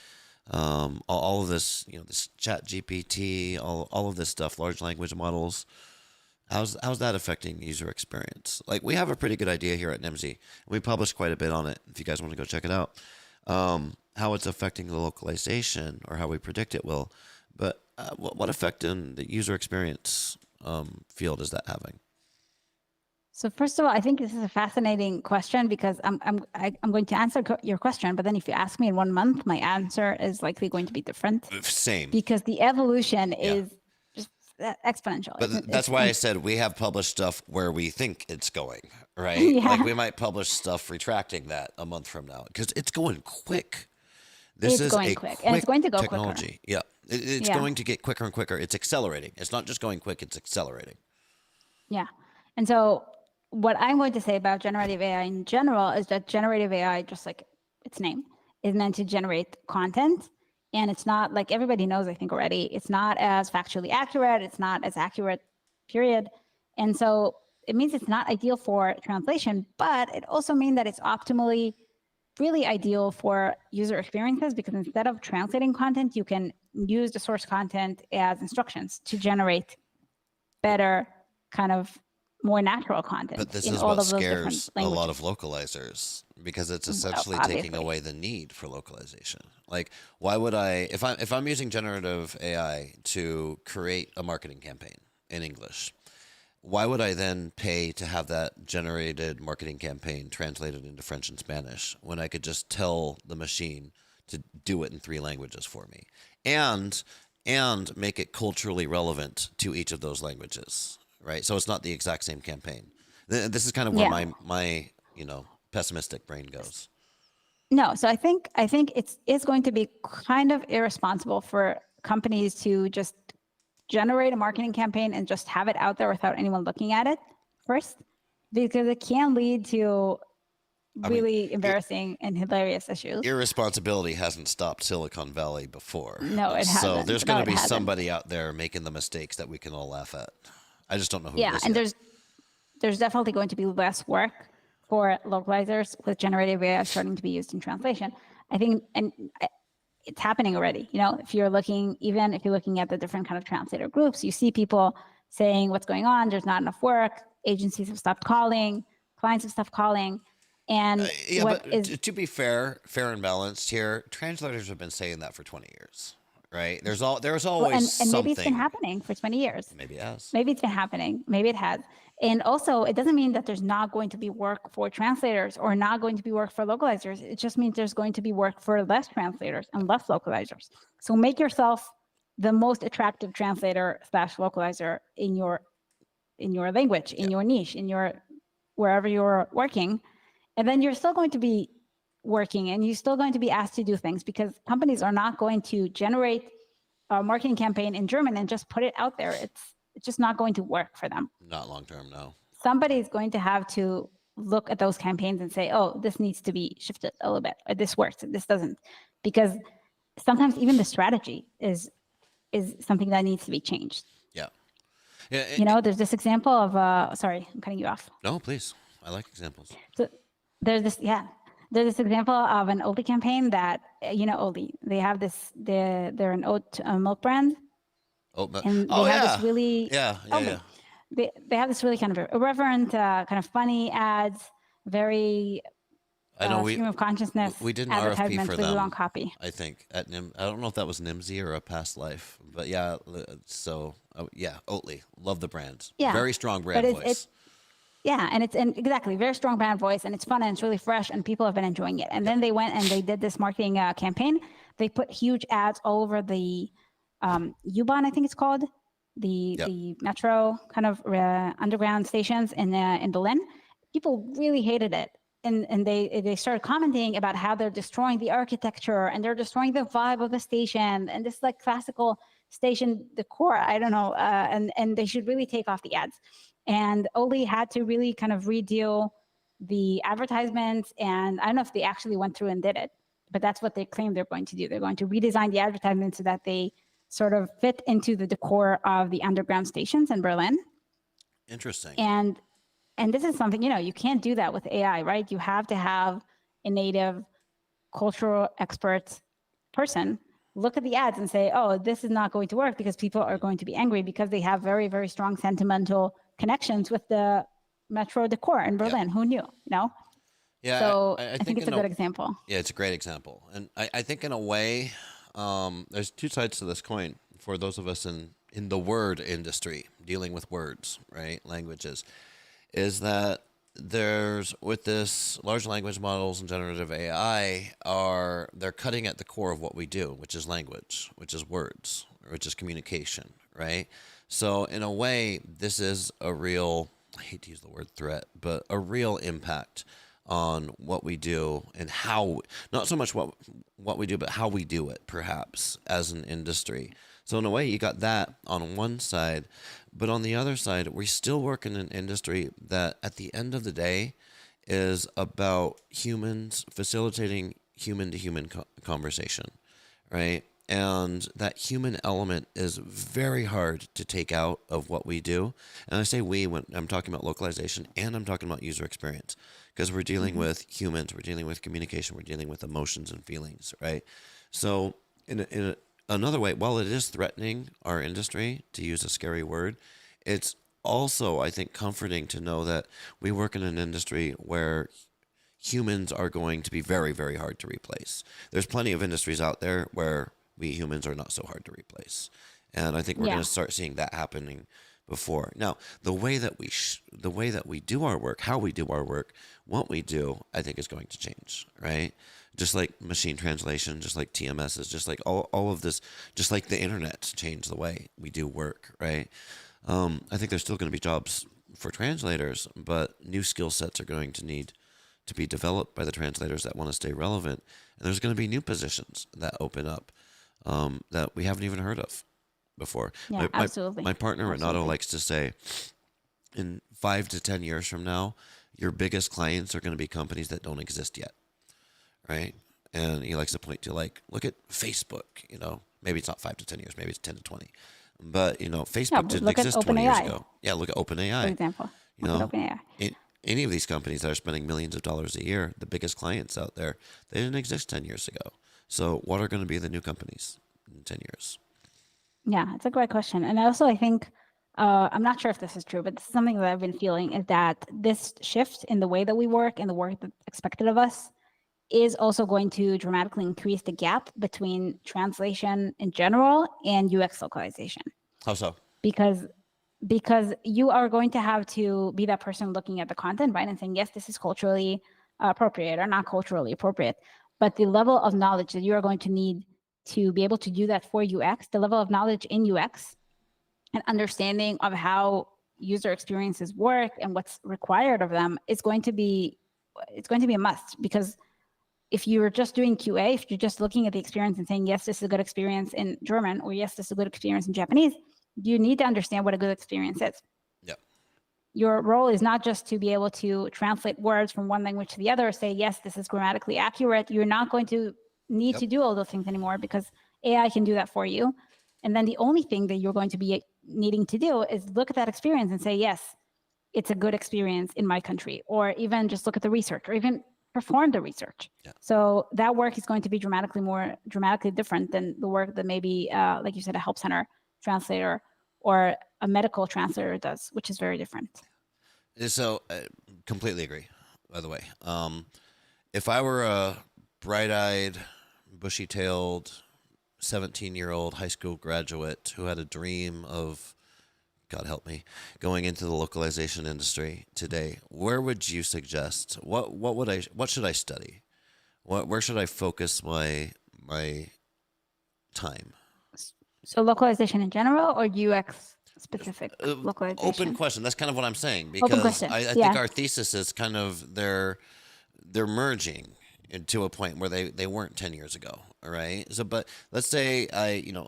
all of this, this chat GPT, all of this stuff, large language models. How's that affecting user experience? Like, we have a pretty good idea here at NIMSY. We publish quite a bit on it if you guys want to go check it out. How it's affecting the localization or how we predict it will. But what effect in the user experience field is that having? So first of all, I think this is a fascinating question because I'm going to answer your question, but then if you ask me in 1 month, my answer is likely going to be different. Same. Because the evolution is just exponential. But that's why I said we have published stuff where we think it's going, right? Like we might publish stuff retracting that a month from now because it's going quick. This is going quick, and it's going to go technology. Quicker. Yeah, it's going to get quicker and quicker. It's accelerating. It's not just going quick; it's accelerating. Yeah, and so what I'm going to say about generative AI in general is that generative AI, just like its name, is meant to generate content. And it's not, like everybody knows, I think already, it's not as factually accurate. It's not as accurate, period. And so it means it's not ideal for translation, but it also means that it's optimally really ideal for user experiences because instead of translating content, you can use the source content as instructions to generate better kind of more natural content. But this is what scares a lot of localizers because it's essentially taking away the need for localization. Like, why would I, if I'm using generative AI to create a marketing campaign in English, why would I then pay to have that generated marketing campaign translated into French and Spanish when I could just tell the machine to do it in 3 languages for me and make it culturally relevant to each of those languages? Right, so it's not the exact same campaign. This is kind of where my pessimistic brain goes. No, so I think it's going to be kind of irresponsible for companies to just generate a marketing campaign and just have it out there without anyone looking at it first, because it can lead to really embarrassing and hilarious issues. Irresponsibility hasn't stopped Silicon Valley before. No, it hasn't. So there's going to be somebody out there making the mistakes that we can all laugh at. I just don't know who it is. Yeah, and there's definitely going to be less work for localizers with generative AI starting to be used in translation. I think, and it's happening already. If you're looking at the different kind of translator groups, you see people saying what's going on. There's not enough work. Agencies have stopped calling. Clients have stopped calling. And to be fair and balanced here, translators have been saying that for 20 years. right? There's Well, always and maybe it's been something. happening for 20 years. Maybe yes. Maybe it's been happening. Maybe it has. And also, it doesn't mean that there's not going to be work for translators or not going to be work for localizers. It just means there's going to be work for less translators and less localizers. So make yourself the most attractive translator slash localizer in your language, in your niche, in your wherever you're working. And then you're still going to be working and you're still going to be asked to do things because companies are not going to generate a marketing campaign in German and just put it out there. It's just not going to work for them. Not long term, no. Somebody is going to have to look at those campaigns and say, oh, this needs to be shifted a little bit, or this works, this doesn't. Because sometimes even the strategy is something that needs to be changed. Yeah. There's this example of, sorry, I'm cutting you off. No, please. I like examples. So there's this example of an Oatly campaign that, Oatly, they have this, they're an oat milk brand. And they have this really, they have this really kind of irreverent, kind of funny ads, very I know stream of consciousness. We did an RFP for them. Long copy. I think at Nim. I don't know if that was Nimsy or a past life, but yeah. So Oatly, love the brand. Yeah, very strong brand voice. And exactly very strong brand voice, and it's fun and it's really fresh, and people have been enjoying it. And then they went and they did this marketing campaign. They put huge ads all over the U-Bahn, I think it's called, the metro kind of underground stations in Berlin. People really hated it. And they started commenting about how they're destroying the architecture and they're destroying the vibe of the station and this like classical station decor. I don't know. And they should really take off the ads. And Oli had to really kind of redo the advertisements. And I don't know if they actually went through and did it, but that's what they claim they're going to do. They're going to redesign the advertisements so that they sort of fit into the decor of the underground stations in Berlin. Interesting. And this is something, you can't do that with AI, right? You have to have a native cultural expert person look at the ads and say, oh, this is not going to work because people are going to be angry because they have very, very strong sentimental connections with the metro decor in Berlin. Who knew, Yeah. So I think it's a good example. Yeah, it's a great example. And I think in a way, there's two sides to this coin for those of us in the word industry, dealing with words, right? Languages. Is that there's with this large language models and generative AI they're cutting at the core of what we do, which is language, which is words, which is communication, right? So in a way, this is a real, I hate to use the word threat, but a real impact on what we do and how, not so much what we do, but how we do it, perhaps, as an industry. So in a way, you got that on one side, but on the other side, we still work in an industry that at the end of the day is about humans facilitating human-to-human conversation, right? And that human element is very hard to take out of what we do. And I say we when I'm talking about localization and I'm talking about user experience because we're dealing with humans, we're dealing with communication, we're dealing with emotions and feelings, right? So in another way, while it is threatening our industry, to use a scary word, it's also, I think, comforting to know that we work in an industry where humans are going to be very, very hard to replace. There's plenty of industries out there where we humans are not so hard to replace. And I think we're going to start seeing that happening before. Now, the way that we do our work, how we do our work, what we do, I think is going to change, right? Just like machine translation, just like TMSs, just like all of this, just like the internet changed the way we do work, right? I think there's still going to be jobs for translators, but new skill sets are going to need to be developed by the translators that want to stay relevant. And there's going to be new positions that open up that we haven't even heard of before. Yeah, absolutely. My partner, Renato, likes to say, in 5 to 10 years from now, your biggest clients are going to be companies that don't exist yet. Right? And he likes to point to look at Facebook, maybe it's not 5 to 10 years, maybe it's 10 to 20. But, Facebook didn't exist 20 years ago. Yeah, look at OpenAI. For example. Look at OpenAI. Any of these companies that are spending millions of dollars a year, the biggest clients out there, they didn't exist 10 years ago. So what are going to be the new companies in 10 years? Yeah, it's a great question. And also I think, I'm not sure if this is true, but this is something that I've been feeling is that this shift in the way that we work and the work that's expected of us is also going to dramatically increase the gap between translation in general and UX localization. How so? Because you are going to have to be that person looking at the content, right, and saying, yes, this is culturally appropriate or not culturally appropriate. But the level of knowledge that you are going to need to be able to do that for UX, the level of knowledge in UX and understanding of how user experiences work and what's required of them is going to be a must. Because if you're just doing QA, if you're just looking at the experience and saying, yes, this is a good experience in German, or yes, this is a good experience in Japanese, you need to understand what a good experience is. Yeah. Your role is not just to be able to translate words from one language to the other, say, yes, this is grammatically accurate. You're not going to need to do all those things anymore because AI can do that for you. And then the only thing that you're going to be needing to do is look at that experience and say, yes, it's a good experience in my country, or even just look at the research, or even perform the research. Yeah. So that work is going to be dramatically different than the work that maybe, like you said, a help center translator or a medical translator does, which is very different. So, completely agree, by the way. If I were a bright-eyed, bushy-tailed, 17-year-old high school graduate who had a dream of, God help me, going into the localization industry today, where would you suggest? What should I study? Where should I focus my time? So localization in general or UX specific localization? Open question. That's kind of what I'm saying, because I think our thesis is kind of they're merging to a point where they weren't 10 years ago. All right. So, but let's say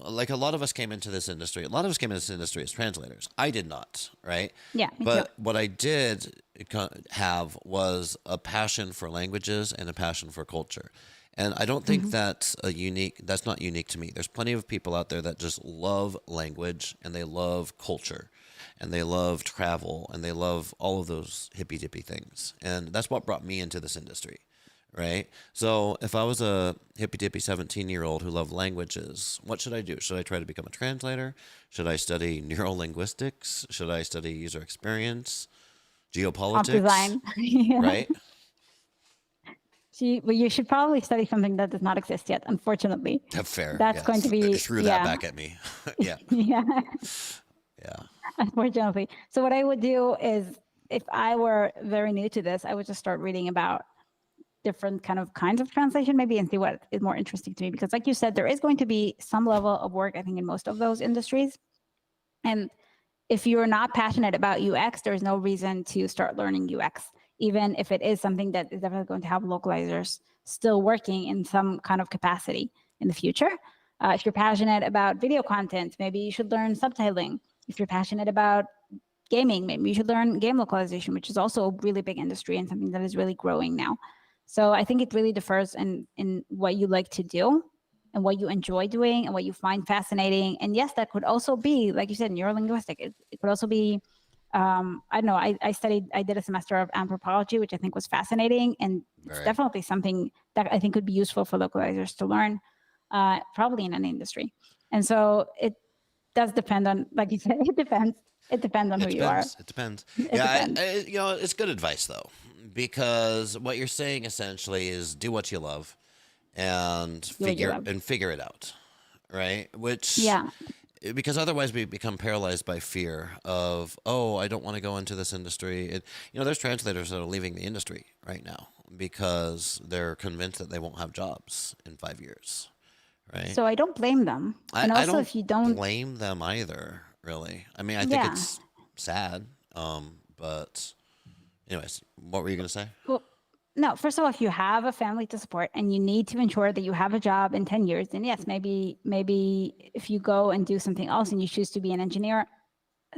like a lot of us came into this industry. A lot of us came into this industry as translators. I did not. Right. Yeah. But what I did have was a passion for languages and a passion for culture. And I don't think that's not unique to me. There's plenty of people out there that just love language and they love culture and they love travel and they love all of those hippy dippy things. And that's what brought me into this industry. Right. So if I was a hippy dippy 17-year-old who loved languages, what should I do? Should I try to become a translator? Should I study neurolinguistics? Should I study user experience, geopolitics? Design. Right. Well, you should probably study something that does not exist yet, unfortunately. Fair. That's going to be... Threw that back at me. Yeah. Yeah. Yeah. Unfortunately. So what I would do is, if I were very new to this, I would just start reading about different kinds of translation maybe and see what is more interesting to me. Because like you said, there is going to be some level of work, I think, in most of those industries. And if you're not passionate about UX, there's no reason to start learning UX, even if it is something that is definitely going to have localizers still working in some kind of capacity in the future. If you're passionate about video content, maybe you should learn subtitling. If you're passionate about gaming, maybe you should learn game localization, which is also a really big industry and something that is really growing now. So I think it really differs in what you like to do and what you enjoy doing and what you find fascinating. And yes, that could also be, like you said, neurolinguistic. It could also be, I don't know, I did a semester of anthropology, which I think was fascinating. And it's definitely something that I think could be useful for localizers to learn, probably in an industry. And so it does depend on, like you said, it depends. It depends on who you are. It depends. It's good advice, though, because what you're saying essentially is do what you love and figure it out, right? Because otherwise we become paralyzed by fear of, I don't want to go into this industry. There's translators that are leaving the industry right now because they're convinced that they won't have jobs in 5 years, right? So I don't blame them. And also, I don't if you don't blame them either, really. I mean, I think it's sad, but anyways, what were you going to say? Well, no, first of all, if you have a family to support and you need to ensure that you have a job in 10 years, then yes, maybe if you go and do something else and you choose to be an engineer,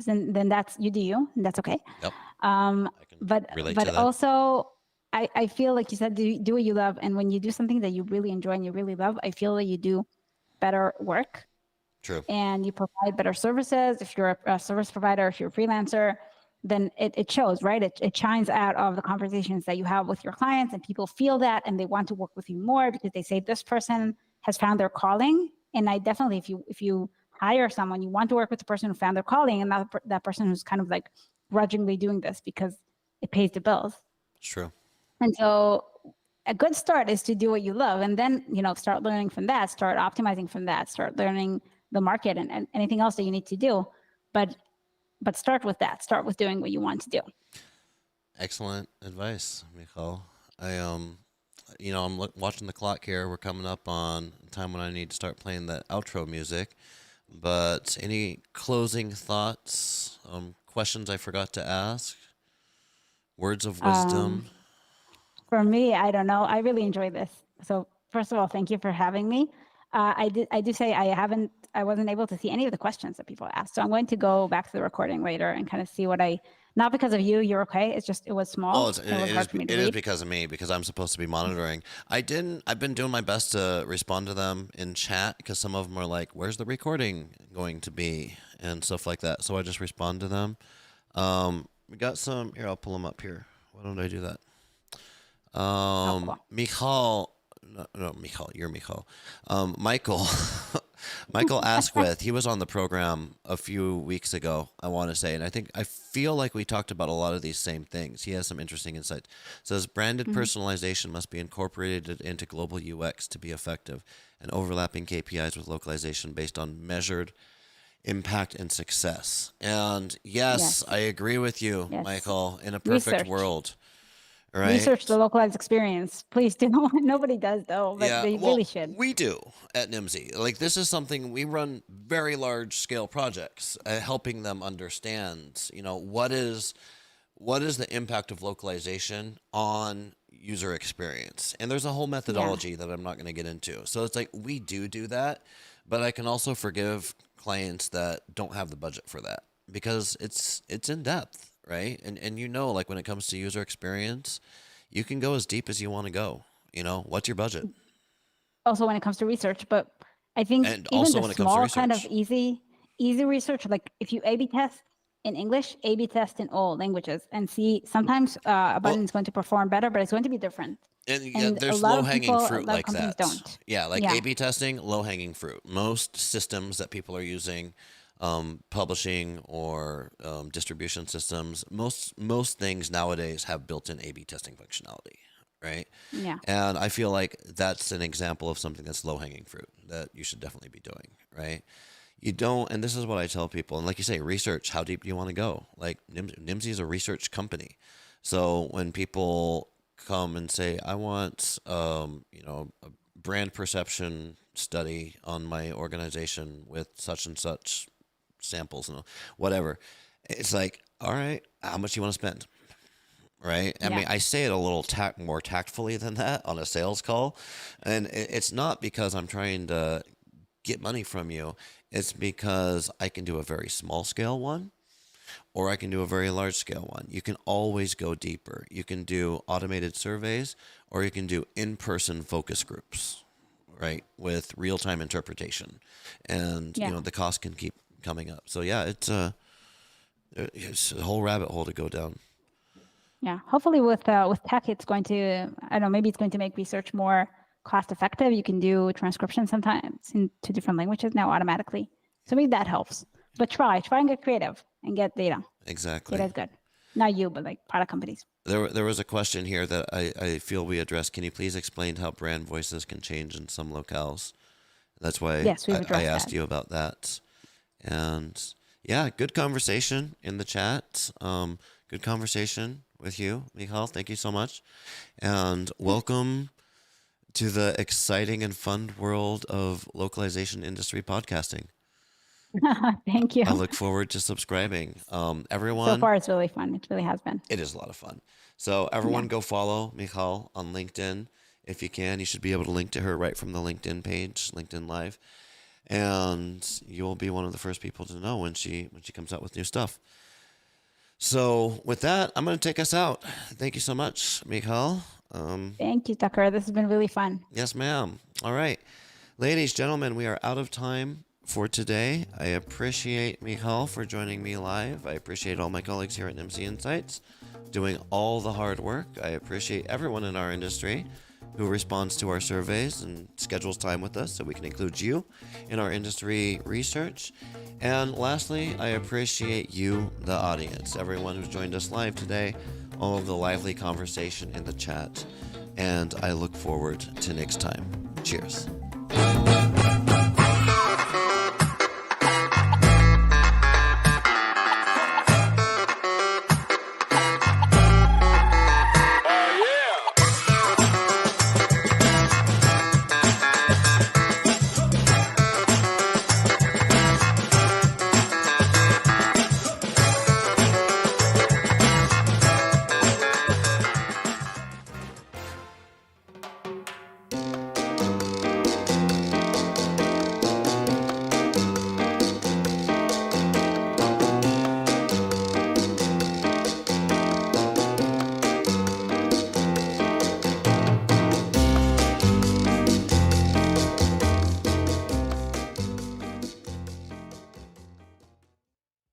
then that's, you do you, and that's okay. Yep. But also, I feel like you said, do what you love. And when you do something that you really enjoy and you really love, I feel that you do better work. True. And you provide better services. If you're a service provider, if you're a freelancer, then it shows, right? It shines out of the conversations that you have with your clients, and people feel that and they want to work with you more because they say this person has found their calling. And I definitely, if you hire someone, you want to work with the person who found their calling and not that person who's kind of like grudgingly doing this because it pays the bills. It's true. And so a good start is to do what you love, and then, start learning from that, start optimizing from that, start learning the market and anything else that you need to do. But start with that. Start with doing what you want to do. Excellent advice, Michal. I'm watching the clock here. We're coming up on time when I need to start playing that outro music. But any closing thoughts? Questions I forgot to ask? Words of wisdom? For me, I don't know. I really enjoy this. So first of all, thank you for having me. I do say I wasn't able to see any of the questions that people asked. So I'm going to go back to the recording later and kind of see not because of you, you're okay. It's just, it was small. Well, it was hard for me to read. It is because of me, because I'm supposed to be monitoring. I've been doing my best to respond to them in chat, because some of them are like, where's the recording going to be? And stuff like that. So I just respond to them. We got some, here, I'll pull them up here. Why don't I do that? Michal, no, Michal, you're Michal. Michael, Michael Asquith, he was on the program a few weeks ago, I want to say, and I feel like we talked about a lot of these same things. He has some interesting insights. It says branded personalization must be incorporated into global UX to be effective, and overlapping KPIs with localization based on measured impact and success. And yes. I agree with you, Michael, in a perfect world. Right. Research the localized experience. Please do. Nobody does, though, but they really should. We do at Nimdzi. Like, this is something we run very large scale projects, helping them understand, what is the impact of localization on user experience. And there's a whole methodology that I'm not going to get into. So it's like, we do that, but I can also forgive clients that don't have the budget for that, because it's in depth. Right. And like, when it comes to user experience, you can go as deep as you want to go. What's your budget? Also, when it comes to research, but I think even the small kind of easy research, like if you A/B test in English, A/B test in all languages, and see, sometimes a button is going to perform better, but it's going to be different. And there's low-hanging fruit like that. Don't. Yeah, like A/B testing, low-hanging fruit. Most systems that people are using, publishing or distribution systems, most things nowadays have built-in A/B testing functionality, right? Yeah. And I feel like that's an example of something that's low-hanging fruit that you should definitely be doing, right? You don't, and this is what I tell people, and like you say, research, how deep do you want to go? Like, Nimdzi is a research company. So when people come and say, I want, a brand perception study on my organization with such and such samples and whatever, it's like, all right, how much do you want to spend? Right? I mean, I say it a little more tactfully than that on a sales call. And it's not because I'm trying to get money from you. It's because I can do a very small scale one, or I can do a very large scale one. You can always go deeper. You can do automated surveys, or you can do in-person focus groups, right? With real-time interpretation. And, the cost can keep coming up. So it's a whole rabbit hole to go down. Yeah, hopefully with tech, it's going to, I don't know, maybe it's going to make research more cost effective. You can do transcription sometimes into different languages now automatically. So maybe that helps. But try and get creative and get data. Exactly. Data is good. Not you, but like product companies. There was a question here that I feel we addressed. Can you please explain how brand voices can change in some locales? That's why I asked you about that. And good conversation in the chat. Good conversation with you, Michal. Thank you so much. And welcome to the exciting and fun world of localization industry podcasting. Thank you. I look forward to subscribing. Everyone. So far, it's really fun. It really has been. It is a lot of fun. So everyone go follow Michal on LinkedIn if you can. You should be able to link to her right from the LinkedIn page, LinkedIn Live. And you'll be one of the first people to know when she comes out with new stuff. So with that, I'm going to take us out. Thank you so much, Michal. Thank you, Tucker. This has been really fun. Yes, ma'am. All right. Ladies, gentlemen, we are out of time for today. I appreciate Michal for joining me live. I appreciate all my colleagues here at Nimdzi Insights doing all the hard work. I appreciate everyone in our industry who responds to our surveys and schedules time with us so we can include you in our industry research. And lastly, I appreciate you, the audience, everyone who's joined us live today, all of the lively conversation in the chat. and I look forward to next time. Cheers.